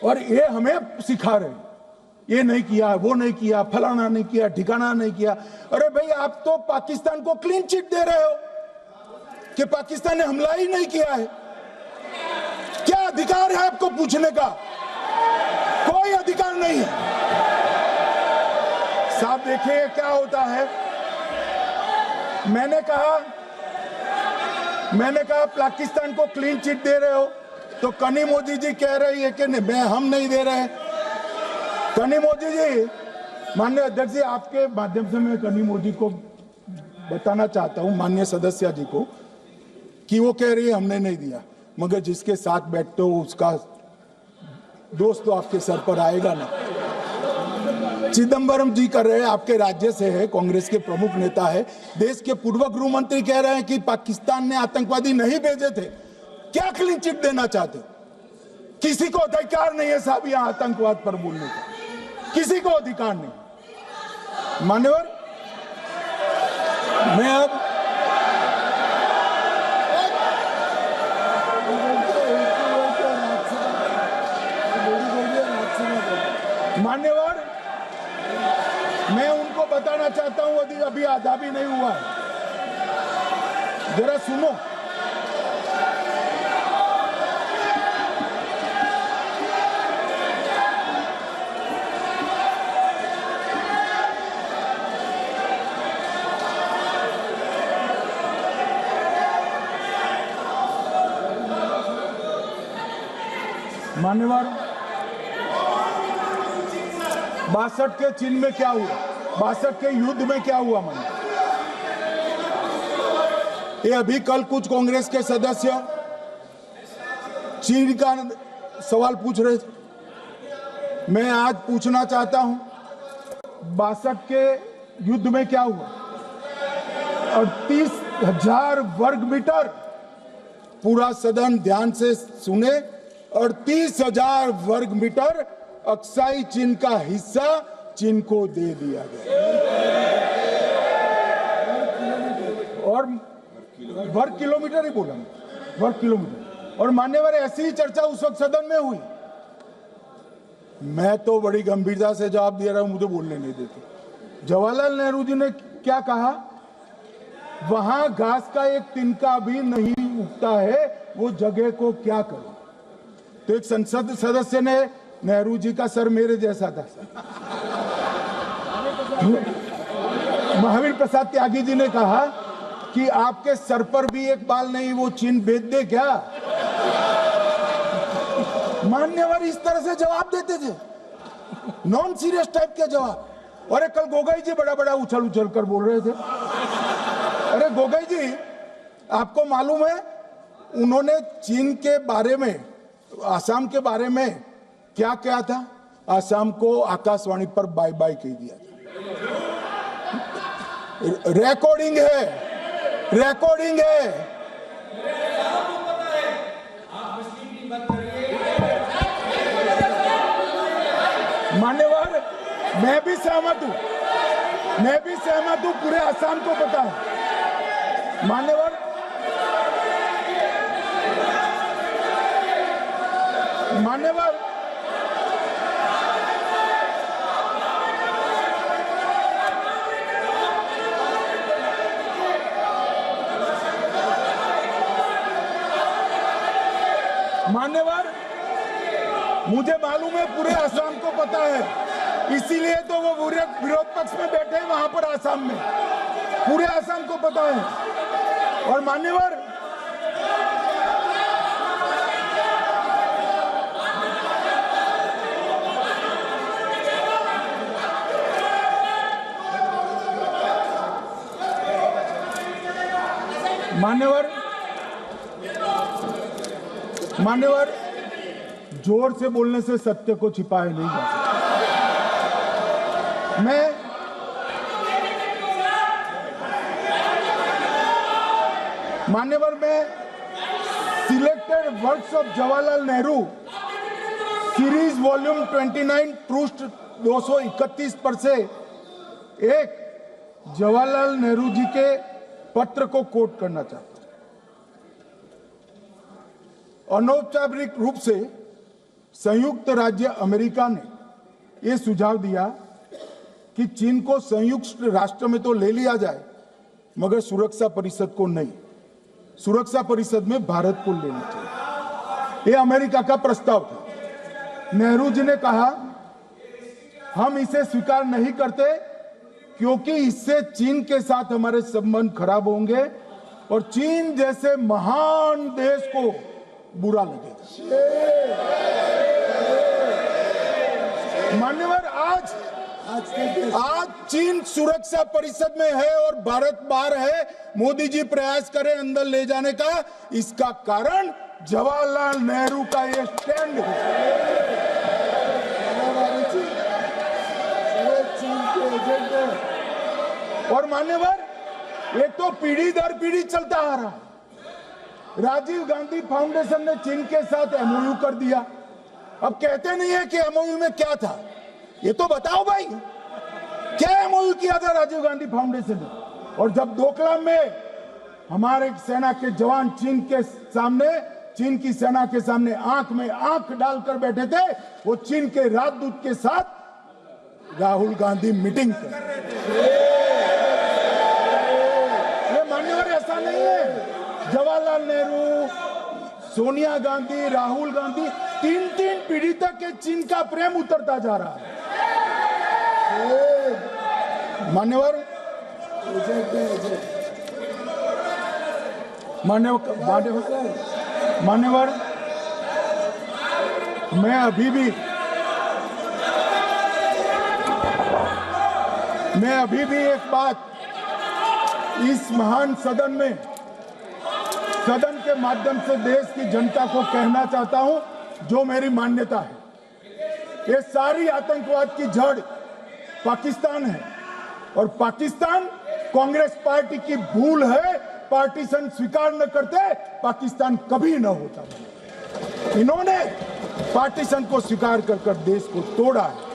और ये हमें सिखा रहे हैं, ये नहीं किया, वो नहीं किया, फलाना नहीं किया, ठिकाना नहीं किया। अरे भाई, आप तो पाकिस्तान को क्लीन चिट दे रहे हो कि पाकिस्तान ने हमला ही नहीं किया है। क्या अधिकार है आपको पूछने का? कोई अधिकार नहीं है साहब। देखिए क्या होता है। मैंने कहा पाकिस्तान को क्लीन चिट दे रहे हो, तो कनी मोदी जी कह रही है कि हम नहीं दे रहे। कनी मोदी जी, माननीय अध्यक्ष जी, आपके माध्यम से मैं कनी मोदी को बताना चाहता हूं, माननीय सदस्य जी को, कि वो कह रही है हमने नहीं दिया, मगर जिसके साथ बैठते हो उसका दोस्त तो आपके सर पर आएगा ना। चिदंबरम जी कर रहे हैं, आपके राज्य से है, कांग्रेस के प्रमुख नेता है, देश के पूर्व गृह मंत्री कह रहे हैं कि पाकिस्तान ने आतंकवादी नहीं भेजे थे। क्या क्लीन चिट देना चाहते? किसी को अधिकार नहीं है साहब यहां आतंकवाद पर बोलने का, किसी को अधिकार नहीं। मान्यवर, मैं अब मान्यवर, मैं उनको बताना चाहता हूं, अभी आधा भी नहीं हुआ है, जरा सुनो। मान्यवर, 62 के चिन्ह में क्या हुआ, 62 के युद्ध में क्या हुआ? ये अभी कल कुछ कांग्रेस के सदस्य चीन का सवाल पूछ रहे थे। मैं आज पूछना चाहता हूं, 62 के युद्ध में क्या हुआ? 38,000 वर्ग मीटर, पूरा सदन ध्यान से सुने, 38,000 वर्ग मीटर अक्साई चीन का हिस्सा चीन को दे दिया गया। और वर्ग किलोमीटर ही बोला, वर्ग किलोमीटर। और मान्यवर, ऐसी ही चर्चा उस वक्त सदन में हुई। मैं तो बड़ी गंभीरता से जवाब दे रहा हूं, मुझे बोलने नहीं देते। जवाहरलाल नेहरू जी ने क्या कहा? वहां घास का एक तिनका भी नहीं उगता है, वो जगह को क्या करो। तो एक संसद सदस्य ने, नेहरू जी का सर मेरे जैसा था, महावीर प्रसाद त्यागी जी ने कहा कि आपके सर पर भी एक बाल नहीं, वो चीन बेच दे क्या? मान्यवर इस तरह से जवाब देते थे, नॉन सीरियस टाइप के जवाब। और कल गोगोई जी बड़ा बड़ा उछल कर बोल रहे थे। अरे गोगोई जी, आपको मालूम है उन्होंने चीन के बारे में, आसाम के बारे में क्या क्या था? आसाम को आकाशवाणी पर बाय बाय कह दिया था। रिकॉर्डिंग है, रिकॉर्डिंग है। मान्यवर, मैं भी सहमत हूं, पूरे आसाम को पता है। मान्यवर, मुझे मालूम है पूरे आसाम को पता है, इसीलिए तो वो विरोध पक्ष में बैठे हैं वहां पर आसाम में। पूरे आसाम को पता है। और मान्यवर, मान्यवर, जोर से बोलने से सत्य को छिपाया नहीं जा सकता। मान्यवर, मैं selected works of Jawaharlal Nehru series volume 29 पृष्ठ 231 पर से एक जवाहरलाल नेहरू जी के पत्र को कोट करना चाहता हूं। अनौपचारिक रूप से संयुक्त राज्य अमेरिका ने यह सुझाव दिया कि चीन को संयुक्त राष्ट्र में तो ले लिया जाए, मगर सुरक्षा परिषद को नहीं, सुरक्षा परिषद में भारत को लेना चाहिए। यह अमेरिका का प्रस्ताव था। नेहरू जी ने कहा हम इसे स्वीकार नहीं करते क्योंकि इससे चीन के साथ हमारे संबंध खराब होंगे और चीन जैसे महान देश को बुरा लगेगा। मान्यवर, आज चीन सुरक्षा परिषद में है और भारत बाहर है। मोदी जी प्रयास करें अंदर ले जाने का, इसका कारण जवाहरलाल नेहरू का ये स्टैंड है। और मान्यवर, ये तो पीढ़ी दर पीढ़ी चलता आ रहा है। राजीव गांधी फाउंडेशन ने चीन के साथ एमओयू कर दिया। अब कहते नहीं है कि एमओयू में क्या था, ये तो बताओ भाई, क्या एमओयू किया था राजीव गांधी फाउंडेशन ने? और जब डोकलाम में हमारे सेना के जवान चीन की सेना के सामने आंख में आंख डालकर बैठे थे, वो चीन के राजदूत के साथ राहुल गांधी मीटिंग कर ये मान्यवर, ऐसा नहीं है। जवाहरलाल नेहरू, सोनिया गांधी, राहुल गांधी, तीन पीढ़ी तक के चीन का प्रेम उतरता जा रहा है। मान्यवर, मैं अभी भी एक बात इस महान सदन के माध्यम से देश की जनता को कहना चाहता हूं, जो मेरी मान्यता है। ये सारी आतंकवाद की जड़ पाकिस्तान है और पाकिस्तान कांग्रेस पार्टी की भूल है। पार्टीशन स्वीकार न करते, पाकिस्तान कभी न होता। इन्होंने पार्टीशन को स्वीकार कर देश को तोड़ा है।